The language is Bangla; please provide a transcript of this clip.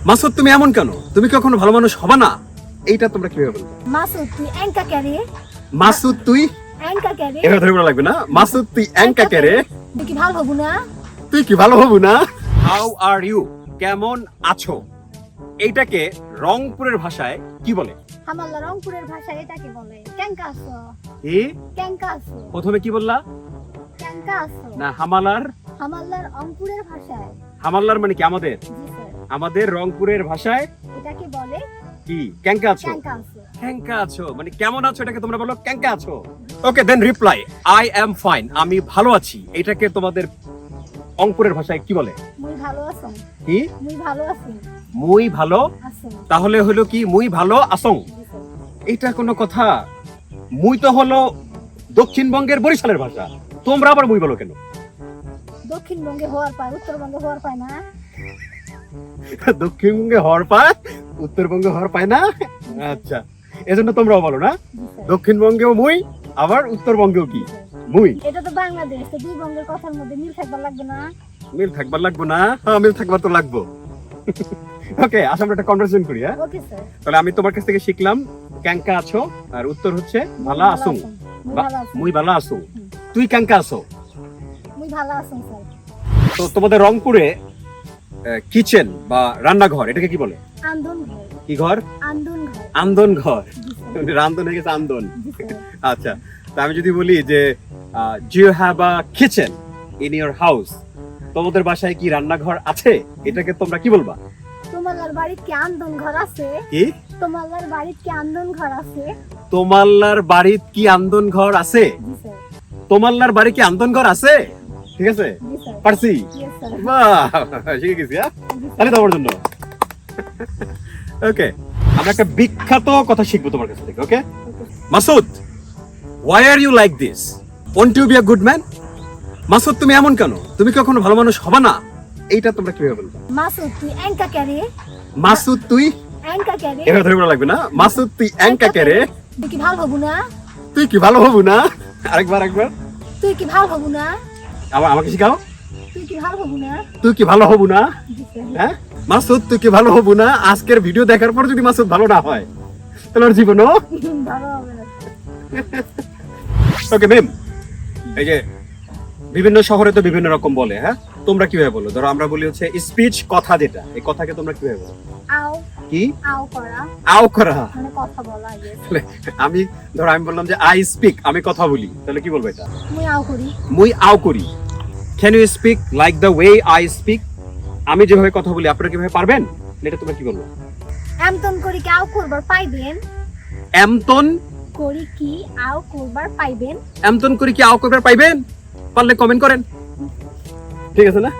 মাসুদ তুমি এমন কেন? তুমি কি কখনো ভালো মানুষ হবে না? এইটা তোমরা কিভাবে বলবে? মাসুদ তুই এঙ্কা ক্যারে মাসুদ তুই এঙ্কা ক্যারে এটা ধরে বলা লাগবে না। মাসুদ তুই এঙ্কা কেরে, তুই কি ভালো হবু না? তুই কি ভালো হবু না? হাউ আর ইউ, কেমন আছো? এইটাকে রংপুরের ভাষায় কি বলে? হামাল্লা রংপুরের ভাষায় এটাকে বলে কেঙ্কা আছো। কি কেঙ্কা আছো, প্রথমে কি বললা? কেঙ্কা আছো না হামালার। হামাল্লার রংপুরের ভাষায়। হামালার মানে কি আমাদের? জি স্যার, আমাদের রংপুরের ভাষায় এটাকে বলে কি? ক্যাঙ্কা আছো। কেঙ্কা আছো। ক্যাঙ্কা আছো মানে কেমন আছো, এটাকে তোমরা বলো ক্যাঙ্কা আছো। ওকে দেন রিপ্লাই আই এম ফাইন, আমি ভালো আছি। এটাকে তোমাদের রংপুরের ভাষায় কি বলে? মুই ভালো আছো। কি? মুই ভালো আছি। মুই ভালো। আছো। তাহলে হলো কি মুই ভালো আসং? জি স্যার। এটা কোনো কথা? মুই তো হলো দক্ষিণবঙ্গের বরিশালের ভাষা, তোমরা আবার মুই বলো কেন? দক্ষিণবঙ্গে হওয়ার পায় উত্তরবঙ্গে হওয়ার পায় না। দক্ষিণবঙ্গে হওয়ার পায় উত্তরবঙ্গে হওয়ার পায় না। আচ্ছা, এজন্য তোমরাও বলো না? জি স্যার। দক্ষিণবঙ্গেও মুই, আবার উত্তরবঙ্গেও কি মুই। এটা তো বাংলাদেশ, তো দুই বঙ্গের কথার মধ্যে মিল থাকবার লাগবে না। মিল থাকবার লাগবো না? হ্যাঁ মিল থাকবার তো লাগবো। ওকে, আচ্ছা আমরা একটা কনভারসেশন করি। হ্যাঁ ওকে স্যার। তাহলে আমি তোমার কাছ থেকে শিখলাম ক্যাঙ্কা আছো, আর উত্তর হচ্ছে ভালো আসুং। মুই ভালো আছি। মুই ভালো আসুং, তুই ক্যাঙ্কা আছো। মুই ভালো আছি স্যার। তো তোমাদের রংপুরে কিচেন বা রান্নাঘর এটাকে কি বলে? আন্দন ঘর। কি ঘর? আন্দন ঘর। আন্দন ঘর। জি স্যার। রান্ধন হয়ে গেছে আন্দন। জি স্যার। আচ্ছা, তা আমি যদি বলি যে do you have a kitchen in your house, তোমাদের বাসায় কি রান্নাঘর আছে? এটাকে তোমরা কি বলবা? তোমার বাড়িতে কি আন্দন ঘর আছে? কি? তোমার বাড়িতে কি আন্দন ঘর আছে? তোমাল্লার বাড়িত কি আন্দন ঘর আছে? জি স্যার। তোমাল্লার বাড়ি কি আন্দন ঘর আছে? ঠিক আছে, জি স্যার। পারছি। Yes sir. বাহ, শিখে গেছি। হ্যাঁ, তাহলে তোমার জন্য। ওকে, আমরা একটা বিখ্যাত কথা শিখবো তোমার কাছ থেকে। ওকে Masud, why are you like this? Won't you be a good man? Masud তুমি এমন কেন? তুমি কি কখনো ভালো মানুষ হবে না? এইটা তোমরা কিভাবে বলবে? মাসুদ তুই এঙ্কা ক্যারে মাসুদ তুই এঙ্কা ক্যারে এটা ধরে বলা লাগবে না। মাসুদ তুই এঙ্কা কেরে, তুই কি ভালো হবু না? তুই কি ভালো হবু না? আরেকবার একবার তুই কি ভালো হবু না? আবার আমাকে শিখাও। তুই কি ভালো হবু না? তুই কি ভালো হবু না? জি স্যার। হ্যাঁ মাসুদ তুই কি ভালো হবু না? আজকের ভিডিও দেখার পর যদি মাসুদ ভালো না হয় তাহলে ওর জীবনও ভালো হবে না। ওকে ম্যাম, এই যে বিভিন্ন শহরে তো বিভিন্ন রকম বলে, হ্যাঁ তোমরা কিভাবে বলো? ধরো আমরা বলি হচ্ছে স্পিচ, কথা, যেটা এই কথাকে তোমরা কিভাবে বলো? আও কি? আও করা আও করা। মানে কথা বলা আগে। তাহলে আমি ধরো আমি বললাম যে আই স্পিক, আমি কথা বলি, তাহলে কি বলবো এটা? মুই আও করি। মুই আও করি। Can you speak like the way I speak? আমি যেভাবে কথা বলি আপনারা কিভাবে পারবেন? এটা তোমরা কি বলবো? এমতন করি কি আও করবার পাইবেন? এমতন করি কি আও করবার পাইবেন? এমতন করি কি আও করবার পাইবেন? পারলে কমেন্ট করেন, ঠিক আছে না?